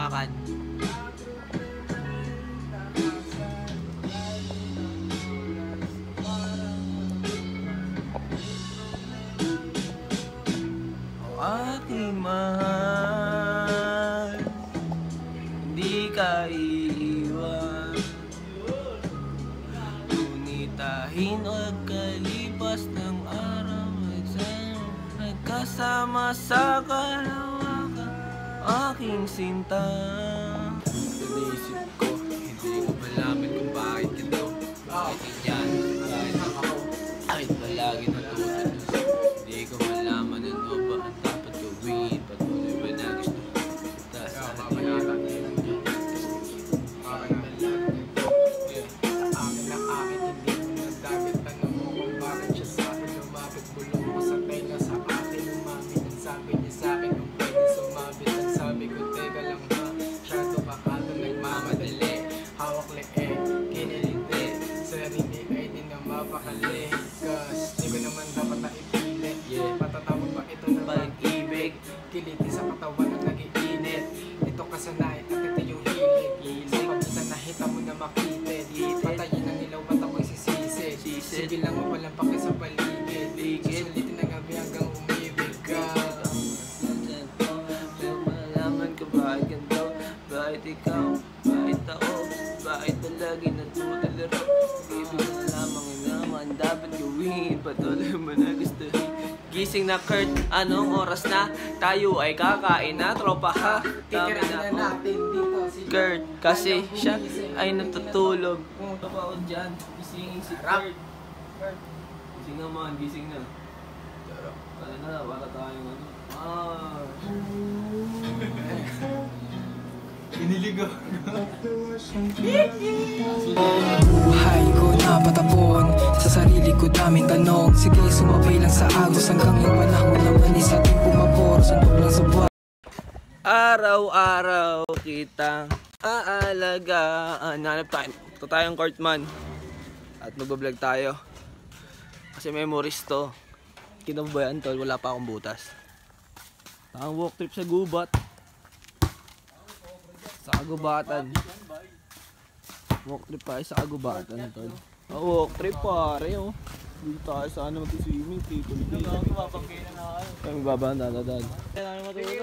hawakan. Aking mahal, hindi ka iiwan. Ngunitahin o kalipas ng araw, nagkasama sa kalawakan, aking sinta. Naisip ko, hindi ko malaman kung bakit ka daw, bakit yan, bakit ba lagi natutulog. Hindi ko malaman ano ba ang dapat gawin, patuloy ba na gusto kita sa akin. Kiliti sa katawan at nag-iinit. Ito kasanayan at ito yung hilig. Sa pagitan na hita mo na makitid. Patayin ang ilaw at ako'y sisisid. Sige lang mo walang pake sa paligid. Susulitin ang gabi hanggang umibig ka. Malaman ka bakit ganito, bakit ikaw, bakit ako, bakit ba lagi natutularo. Ibig na lamang inaman dapat gawin, patuloy mo na gustuhin. Gising na Kurt, anong oras na? Tayo ay kakain na, tropa ha? Titirahin na natin dito si Kurt, kasi siya ay natutulog. Punta pa ako dyan, gisingin si Kurt. Gising naman, gising na. Kaya na, para tayong ano. Iniligaw. Buhay ko napatapon, sa sarili ko daming tanong. Sige sumabay lang sa agos hanggang yung panahon naman isa din pumapor. Sundog lang sa buwan. Araw-araw kitang aalagaan. Hanap tayo. Ito tayong Courtman. At magbablog tayo. Kasi memories to. Kinabayan tol, wala pa akong butas. Ang walk trip sa gubat. Sa kagubatan. Walk trip tayo sa kagubatan tol. Walk trip pare oh. Dito tayo sana mag-swimming, tito. Kami babang dadadad.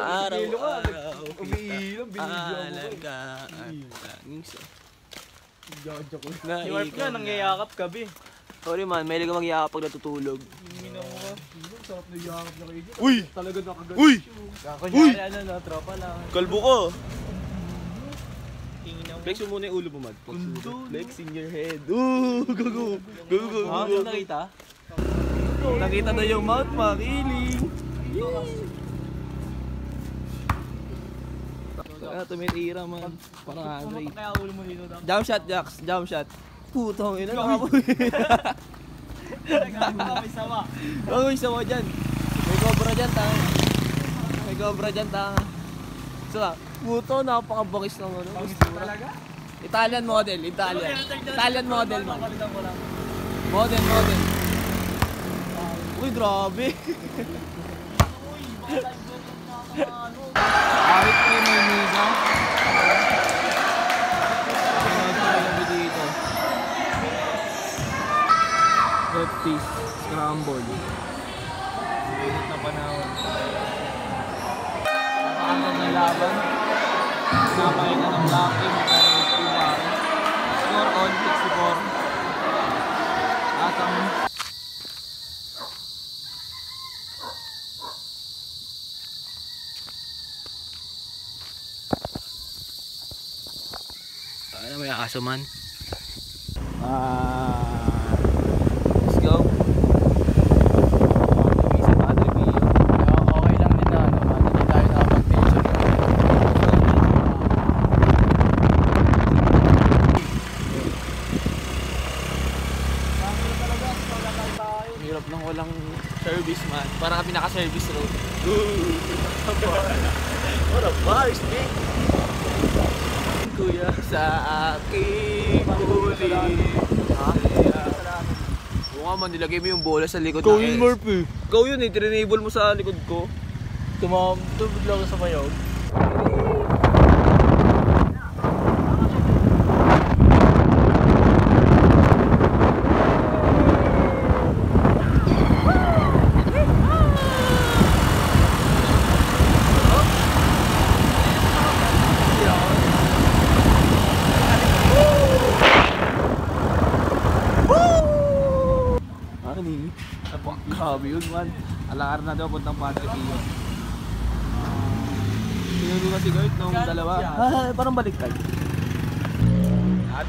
Araw-araw kita alagaan. Tanging sa Si Warp nga, nangyayakap gabi. Sorry man, may liga magyakap pag natutulog. Sarap na yakap na kayo. Uy! Talaga nakagat. Uy! Kunyari ano na, tropa lang. Kalbo ko! Flex mo muna yung ulo mo, Mad. Flex in your head. Go, go, go! Go, go, go! Ano nakita? Nakita na yung mouth, makiling! Kaya tumitira man. Parang Andre. Kaya ulo mo dito daw. Jump shot, Jax. Jump shot. Putong ina. Nakapoy. May sawa. Huwag may sawa dyan. May cobra dyan, tanga. May cobra dyan, tanga. So, puto, napakabangis ng ano. Talaga? Italian model, Italian. Italian model, man. Palitan ko lang. Model, model. Uy, grabe. Kahit ko yung may miga. Dito. Red fish, scramble. Init na panahon. Napakagod na laban. Napakita ng Lucky, score on 64. At ang ano may aso man? Let's go. Okay lang din na ano, hindi tayo nakapag-tension. Hirap lang walang service man. Para kami naka-service road. What a bar, stick! Kuya sa aking huli. Ha? Oo nga man, nilagay mo yung bola sa likod. Ikaw yun, Marp eh. Ikaw yun eh, tinenable mo sa likod ko. Tumabog lang sa mayaw. po. Grabe yun man. Alakar na daw puntang Padre Pio. Sinundo kasi Kurt nung dalawa. Parang baliktad.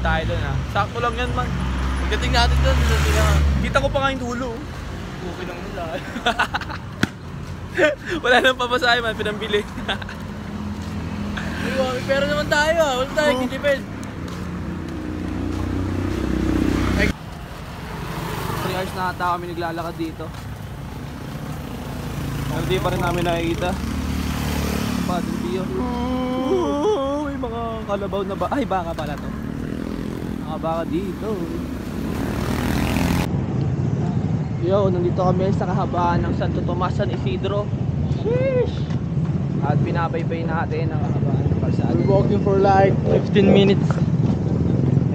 Tayo doon ha. Sakto lang yan man. Pagdating natin doon, kita ko pa nga yung dulo. Okay lang nila. Wala nang papasahe man, pinambili. May pera naman tayo ah. Wala tayo, kitipid. 3 hours na ata kami naglalakad dito. Hindi pa rin namin nakikita Padre Pio. May mga kalabaw na ba? Ay, baka pala to. Mga baka dito. Yo, nandito kami sa kahabaan ng Santo Tomas, San Isidro. Sheesh! At pinabaybay natin ang kahabaan ng kalsada. We're walking for like 15 minutes.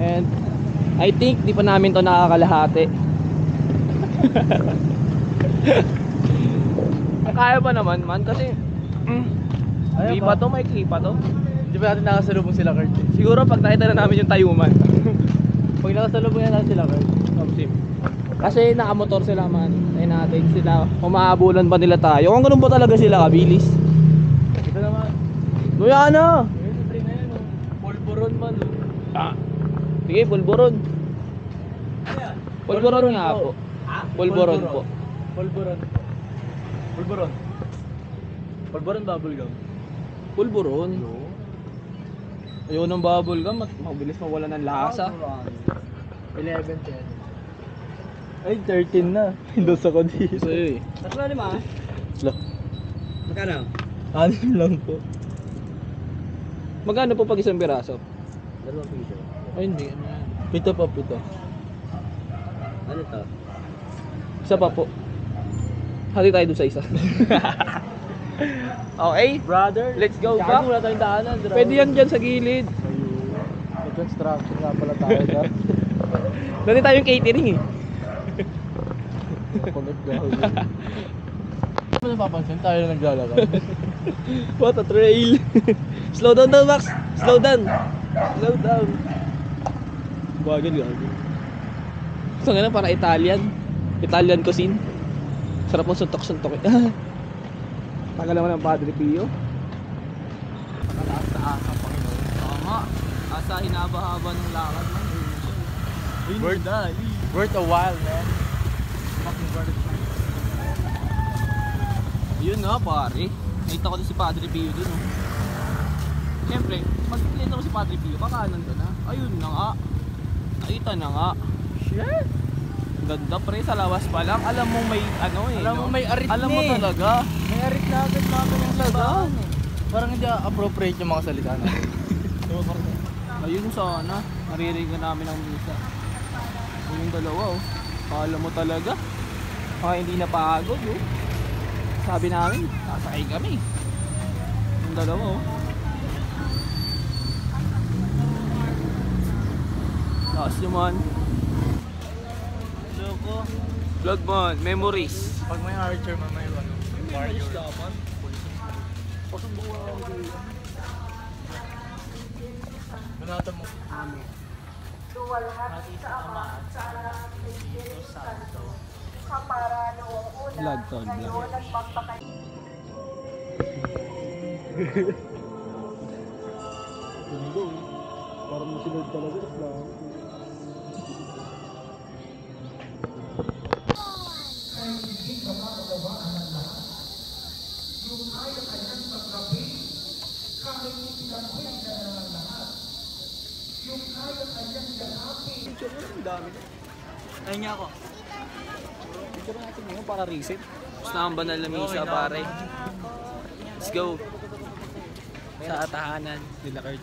And I think di pa namin to nakakalahati. Kaya pa naman man kasi Ayaw pa to, may klipa to. Hindi ba natin nakasalubong sila, Kurt? Siguro pag nakita na namin yung tayuman. Pag nakasalubong yan natin sila, Kurt. Kasi nakamotor sila man. Tayo natin sila. Umaabulan pa nila tayo. Kung ganun ba talaga sila kabilis? Ito naman. Kuya na! Ayun, sa train na yan, oh. Pulburon man, oh. Sige, pulburon. Pulburon nga po. Pulburon po. Pulburon. Pulburon. Pulburon bubblegum. Pulburon. Ayaw ng bubble gum at mabilis mawala ng lasa. 11, 10. Ay, 13 na. Hindos ako dito. So yun eh. Tatlo na lima. Lo. Magkano? 6 lang po. Magkano po pag isang piraso? 2 piso. Ay hindi. Ano yan? Pito pa, pito. Ano to? Isa pa po. Hati tayo doon sa isa. Okay. Brother, Let's go back. Wala tayong daanan. Pwede yan dyan sa gilid. May construction nga pala tayo na. Dati tayong catering eh. Connect gawin. Ano napapansin? Tayo na naglalakad. What a trail. Slow down daw, Max. Slow down. Slow down. Bagal yun. Gusto nga na para Italian. Italian cuisine. Sarap mong suntok-suntok eh. Tagal naman ang Padre Pio. Pagkataas-taas ang Panginoon. Oo nga. Asa hinaba-haba ng lakad man. Worth a while, man. Yun nga pare. Nakita ko din si Padre Pio dun oh. Siyempre, pag-play ko si Padre Pio, kakanan doon ha. Ayun na nga. Nakita na nga. Shit! Ganda pre, sa lawas pa lang. Alam mo may ano eh. Alam mo may arit Alam mo na eh. talaga. May arit na agad namin yung lagaan eh. Parang hindi appropriate yung mga salita natin. Ayun sana. Naririnig na namin ang misa. Ayun yung dalawa oh. Alam mo talaga. Mga hindi napagod oh. Sabi namin, sasakay kami. Yung dalawa oh. Taas naman. Loko. Vlog mo, memories. Pag may archer man may ano. Warrior. dapat. Pasubukan ako dito. Manatan mo. Vlog to, vlog. Parang masunod talaga sa Ayun niya ako. Picture natin ngayon para reset. Gusto na ang banal na misa pare. Let's go. Sa tahanan nila Kurt.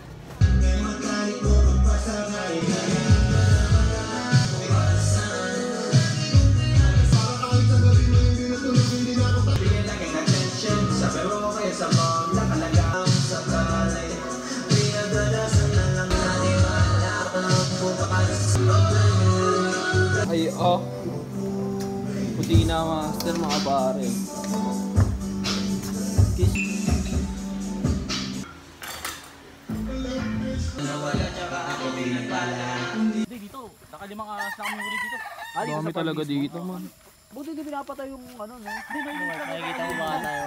Ay, oh. Puti na master mga pare. Kiss. Hindi dito. Nakalimang ahas na kami uli dito. Dami talaga dito man. Buti hindi pinapatay yung ano, no? Nakikita mo ba tayo?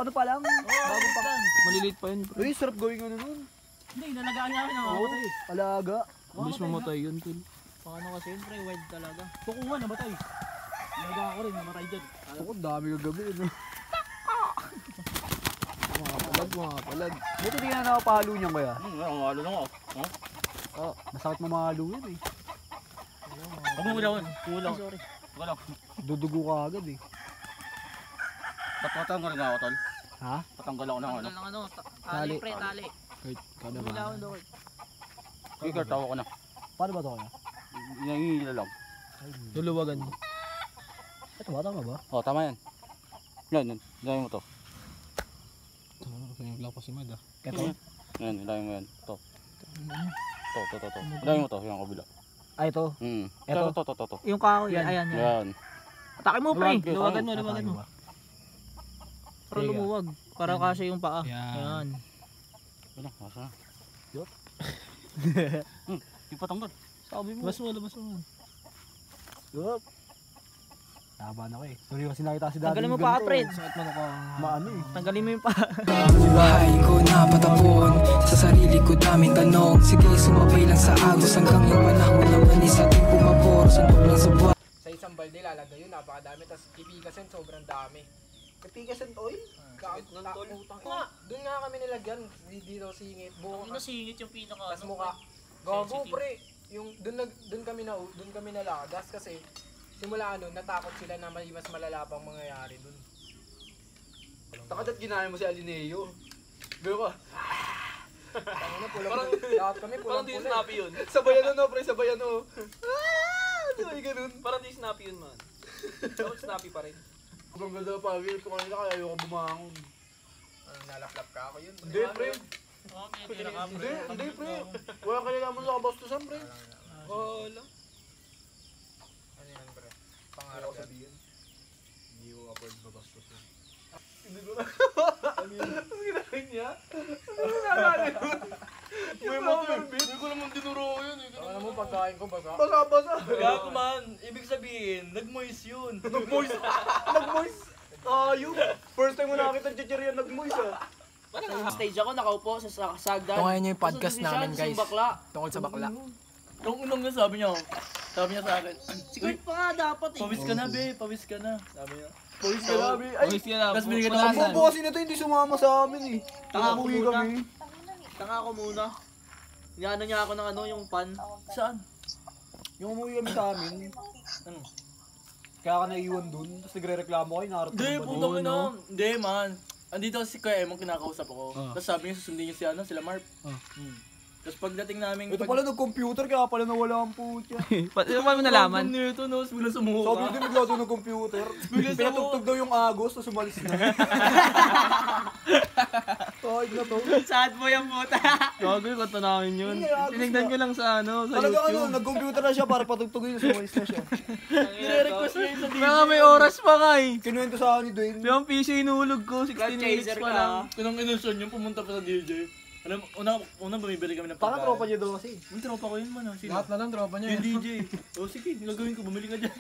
Ano pa lang? Bagong pa. Maliliit pa yun. Uy, sarap gawin ano nun. Hindi, nalagaan namin ng Oo, alaga. Bilis mamatay yun, Til. Paano kasi yun, pre, wild talaga. Tukungan, namatay. Nalaga ako rin, namatay dyan. Ako, dami kagabi, no? Mga palag. Buti di na nakapalo niyan kaya. Nakakalo lang ako. Oh, masakit mamalo yun eh. Huwag mo gulawin. Kulang. Sorry. Wala. Dudugo ka agad eh. Patanggal na ako, Tol. Ha? Patanggal ako ng ano. Tali. Pre, tali. Kurt, kada ba? Ikaw, tawa ko na. Paano ba ito kaya? Nangihila lang. Luluwagan mo. Ito ba? Tama ba? Oh, tama yan. Yan. Gawin mo to. Kaya lang pa si Mad ah. Yan, ilagay mo yan. To. Ilagay mo to, yung kabila. Ay, ito. Eto? To. Yung kahoy, Yan. ayan. Yan. Atake mo, pre. Luwagan Luwagan mo. Para Sige. lumuwag. Para kasi yung paa. Yan. Ayan. Wala, masa na. Yup. Yung patanggal. Sabi mo. Labas mo. Yup. Laban ako eh. Sorry kasi nakita si Daddy. Tanggalin mo pa, Fred. Sakit man ako. Maano eh. Tanggalin mo yung paa. Buhay ko napatapon, sa sarili ko daming tanong. Sige, sumabay lang sa agos hanggang yung panahon naman isa din pumabor. Sundok lang sa buhay. Sa isang balde lalagay yun, napakadami. Tapos ipigasin, sobrang dami. Ipigasin oil? Doon nga kami nilagyan. Dito singit. Buo ka. Nasingit yung pinaka. Tapos mukha. Gago pre. Yung doon kami nalagas kasi simula natakot sila na may mas malala pang mangyayari doon. Takot at ginaya mo si Alineo. Gano ka? Tangina pulang lahat kami pulang pula. yun. Sabayan no, pre. Sabayan no. Di ba ganun? Parang di snappy yun, man. Dapat snappy pa rin. Sobrang ganda pa. Will ko kanina kaya ayoko bumangon. Nalaklap ka ako yun. Hindi, pre. Hindi, pre. Wala kailangan mo sa kabastusan, pre. Wala. Ano yan, pre? Pangarap yan. Hindi ko afford babastusan. Hindi ko na. Ano yun? Ang ginagin niya? Ano ginagin yun? May motor, hindi ko naman dinuro yun. Ano mo pagkain ko basa? Basa-basa. Gago man, ibig sabihin, nag-moist yun. Nag-moist. Ayun. First time mo nakakita ng chichirya nag-moist ah. Stage ako, nakaupo sa sagdan. Ito ngayon yung podcast namin, guys. Bakla. Tungkol sa bakla. Yung unang nga sabi niya sa akin, Si Kurt pa nga dapat eh. pawis ka na, be, pawis ka na. Sabi niya. Pawis ka na, be. Ay, Tapos binigyan ang ako bobo kasi na to hindi sumama sa amin eh. Tanga ako Umuwi muna. kami. Tanga ako muna. Niano niya ako ng yung pan. Saan? Yung umuwi kami sa amin. Ano? Kaya ka naiwan dun. Tapos nagre-reklamo kayo. Nakarap Hindi, puto ko na. Hindi, man. Andito si Kuya Emong kinakausap ako. Tapos sabi niya susundin niya sila Marp. Tapos pagdating namin... Ito pala nag-computer kaya pala nawala ang putya. Paano mo nalaman? Nito, no? Bigla sumuka. Sabi ko naglado ng computer. Pinatugtog daw yung agos, tapos umalis na. Kahit na to. Sad mo yung puta. Gago yung kanta namin yun. Tinignan ko lang sa sa Talaga YouTube. nag-computer na siya para patugtugin yung umalis na siya. Nire-request niya yun sa DJ. Kaya may oras pa nga eh. Kinuwento sa akin ni Dwayne. Yung PC inuulog ko, 16 minutes chaser pa ka. lang. Pinang inusyon yung pumunta pa sa DJ. Alam, unang bumibili kami ng Taka tropa niya daw kasi. Yung tropa ko yun man. Sino? Lahat na lang tropa niya. Yung DJ. O sige, gagawin ko, bumili ka dyan.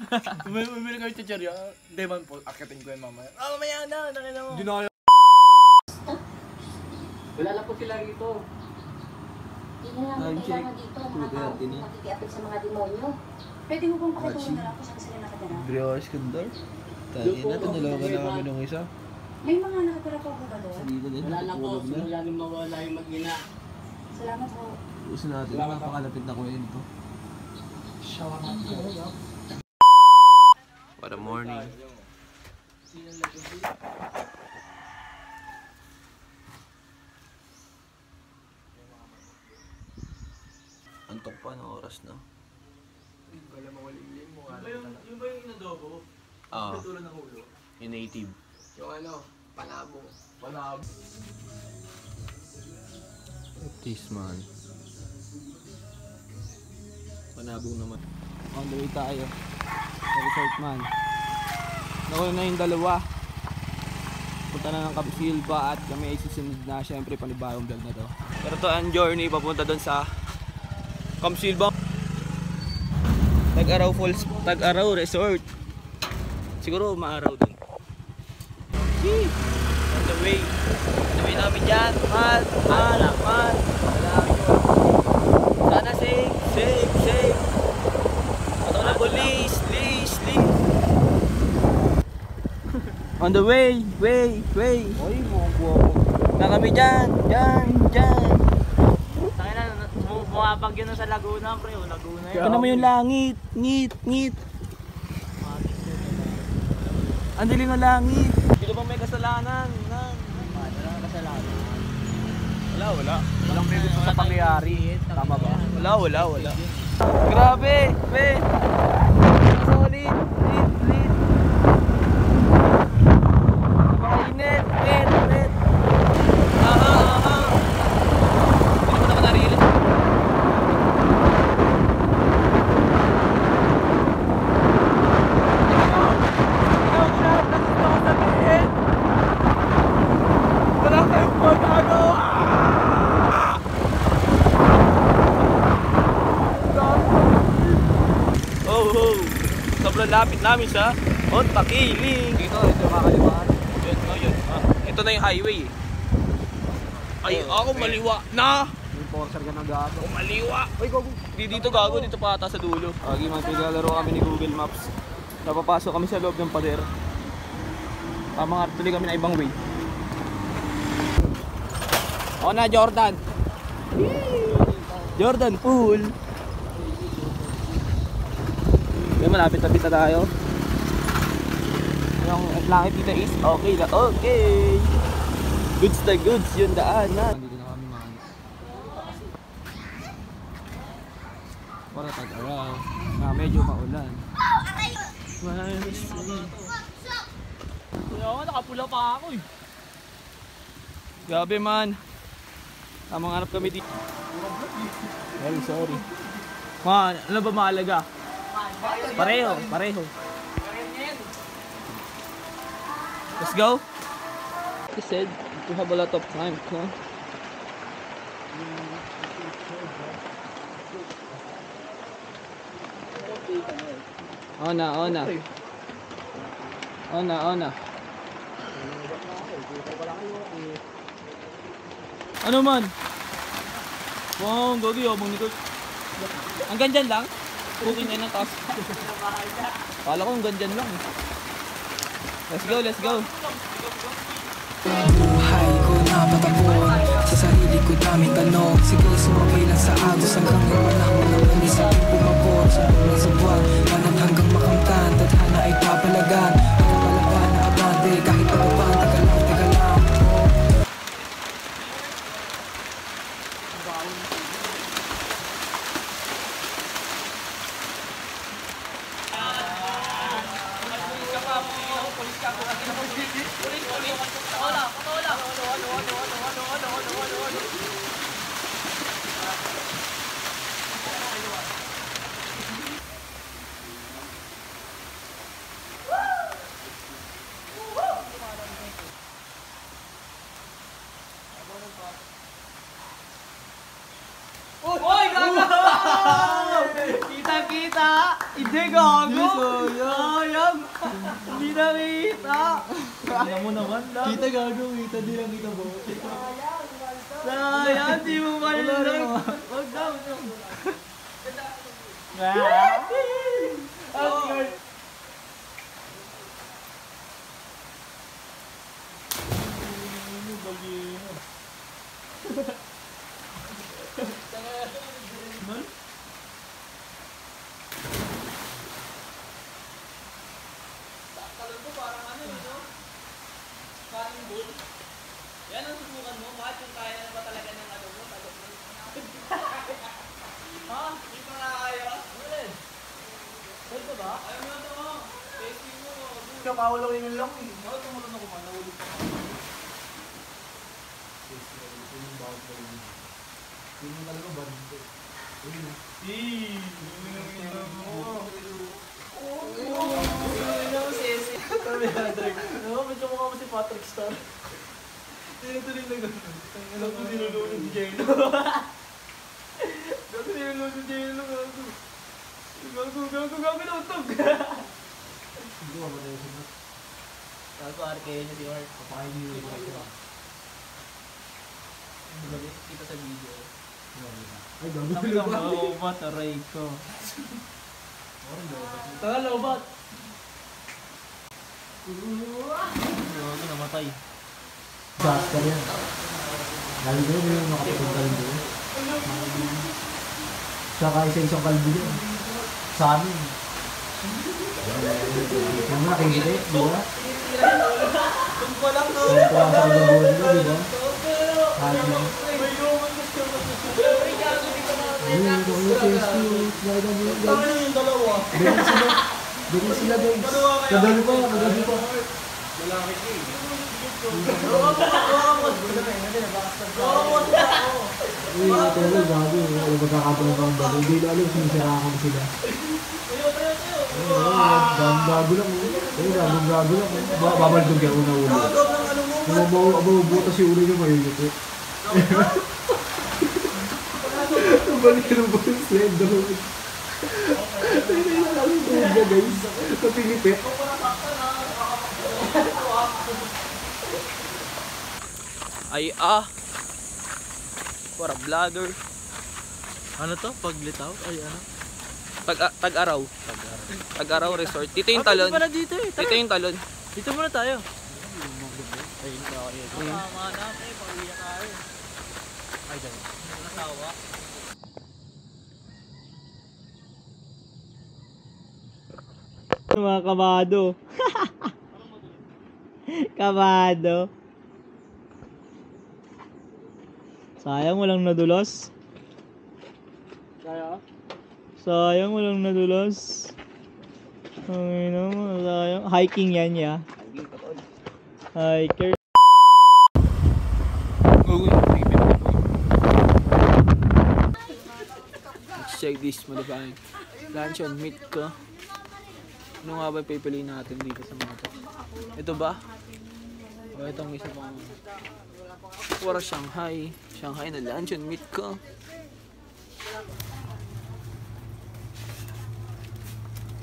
Bumili ka yung chichirya. Hindi man po, akitin ko yan mamaya. Mamaya na, nakita mo. Hindi na kaya. Wala lang po sila rito. Hindi na namin kailangan dito ang mga tao makikiapit sa mga demonyo. Pwede mo pong pakitulong na lang kung saan sila nakatira. Brioche Kandar. Tayo na, tinalaga na kami nung isa. May mga nakatira pa po ba doon? Dito din, natutulog na. Laging mawala yung mag-ina. Salamat po. Uso natin, napakalapit na kwento. What a morning. Antok pa na oras na. Wala mawalilim mo. Yung ba yung inadobo? Ah. Tulad ng ulo. Yung native. Yung palabo. This man. Panabong naman. On the way tayo. Sa resort man. Nakuha na yung dalawa. Punta na ng Kapsilba at kami ay susunod na syempre panibagong vlog na to. Pero to ang journey papunta doon sa Kapsilba. Tag-Araw Falls, Tag-Araw Resort. Siguro maaraw dun. Sheesh! On the way. On the way namin dyan. Man. Sana safe. Ito na police. On the way. Oy, mga buwan. Na kami dyan. Tangina, bumabagyo na sa Laguna, pre. O, Laguna Ito yun. naman yung langit. Ngit. Ang dilim ng langit. Sino bang may kasalanan? Wala kang kasalanan. Wala. Walang may gusto sa pangyayari. Tama ba? Wala. Grabe, pe. Solid. Lit. Napakainit. Lit. Aha. Hindi mo naman narili. Wala kayong magagawa. Sobrang lapit namin sa Mount Pakiling. Dito kakaliwaan. Yun. Ito na yung highway eh. Ay, ako maliwa na! Yung porser ka ng gato. Ako maliwa! Uy, gago. Dito gago, dito pa ata sa dulo. Agi, magpigalaro kami ni Google Maps. Napapasok kami sa loob ng pader. Mga tuloy kami na ibang way. O na, Jordan! Jordan Pool! May malapit-lapit na tayo. Yung langit dito is okay. Goods na goods yung daanan. Dito na kami mga. Para tag-araw. Medyo maulan. Kuya ako, nakapula pa ako eh. Grabe man. Tamang hanap kami dito. Sorry. Man, ano ba mahalaga? Pareho. Let's go. He said to have a lot of time, huh? Ona. Ano man? Wow, gagi abang nito. Hanggang dyan lang? Cooking niya ng taas. Kala ko hanggang dyan lang. Let's go. Buhay ko napatabon sa sarili ko daming tanong. Sige, sumabay lang sa agos hanggang yung panahon na manisipin pumabot. Sumbong sa buwan, manan hanggang makamtan. Tadhana ay papalagan, pagpapalaban na abante. Kahit pagkapan, tagal lang. Kita! Hindi gago! Sayang! Hindi nakita! Alam mo naman lang. Kita gago, di lang kita ba? Sayang! Di mo malulog! Huwag daw! Yan ang subukan mo, bakit yung kaya na ba talaga ng ano mo? Ha? Hindi pa nga kaya? Ulit. Pwede ba? Ayaw mo na ito mo. Testing mo. Kamawala yung lang eh. Bakit tumulong ako man? Nahulog pa ka. Hindi talaga ba dito? Medyo mukha mo si Patrick Star. Tuloy na gano'n. Alam ko nilulunod si Jello. Gago nilulunod si Jello. Gago na utog. Hindi ba tayo sunod? Sabi ko, RK niya si Art. Papahin niyo yung mga ito. Ano ba, kita sa video. Ay, gago. Sabi ko, lobat, aray ko. Tagal, lobat. Gago, namatay. Gas ka rin. Lalo na yun yung makapitong kalbo. Saka isa-isang kalbo yun. Sa amin. Yung mo nakikita eh, di ba? Tumpa lang, no? Yung tuwa sa kalbo nila, di ba? Hagi. Ayun, ito yung CSQ. Nakita mo yun, guys. Yung dalawa. Ganyan sila. Ganyan sila, guys. Kadali pa, kadali pa. Uy, pero gago. Ano magkakataon ba ang dali? Hindi na alam, sinisirakan sila. Gago lang. Gago lang. Babaldog yan una ulo. Kung mabubuta si ulo niya, mayuyuto. Balik na ba yung slender? Ay, nailalawin ko niya, guys. Napilipit. Ay para vlogger. Ano to? Paglitaw? Ay, ano? Tag-araw. Tag-araw resort. Dito yung talon. Pala dito eh. Dito yung talon. Dito muna tayo. Ayun na kayo. Tama na, pauwi na tayo. Ay, dyan. Nasawa. Mga kabado. Kabado. Sayang walang nadulas. Sayang walang nadulas. Ay naman, sayang. Hiking yan ya. Hiker. Let's check this, malabang. Luncheon meat ko. Ano nga ba yung pipiliin natin dito sa mga to? Ito ba? O itong isa pang para Shanghai. Shanghai na luncheon meat ko.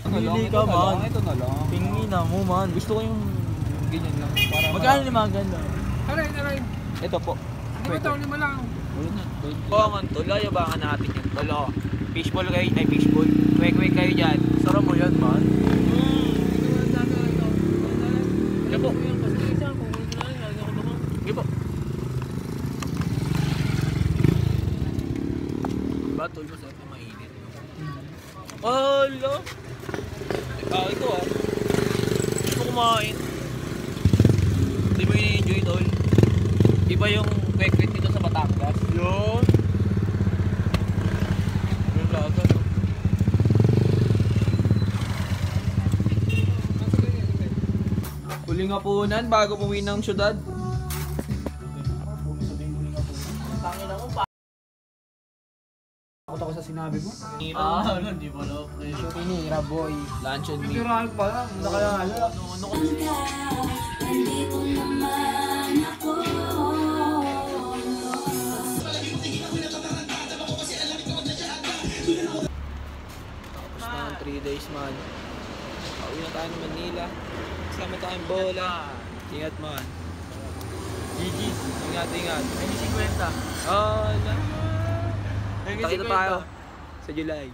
Pili ka man. Ito na lang. Tingin na mo man. Gusto ko yung ganyan lang. Para Magkano ni mga ganda? Aray. Ito po. Ano ito? 5 lang. Buwangan to. Layabangan natin yan. Wala. Fishball kayo. Ay, fishball. Kwek-kwek kayo dyan. Sarap mo yan man. Sige po. Sige po. Batol ko sa'yo. Mainit. Alo. Ito Gusto ko kumain. Hindi mo ini-enjoy tol. Iba yung kwek-kwek dito sa Batangas. Yun. Yung laga no. Huling hapunan bago puwi ng syudad. Takot ako sa sinabi mo. Hindi mo lang. Pinira boy. Luncheon meat. Tirahan pa lang. Nakayala. Tapos na ang 3 days man. Pauwi na tayo ng Manila. Kasama tayong bola. Ingat man. GG. Ingat. May 50. Oh, May Takita tayo sa July.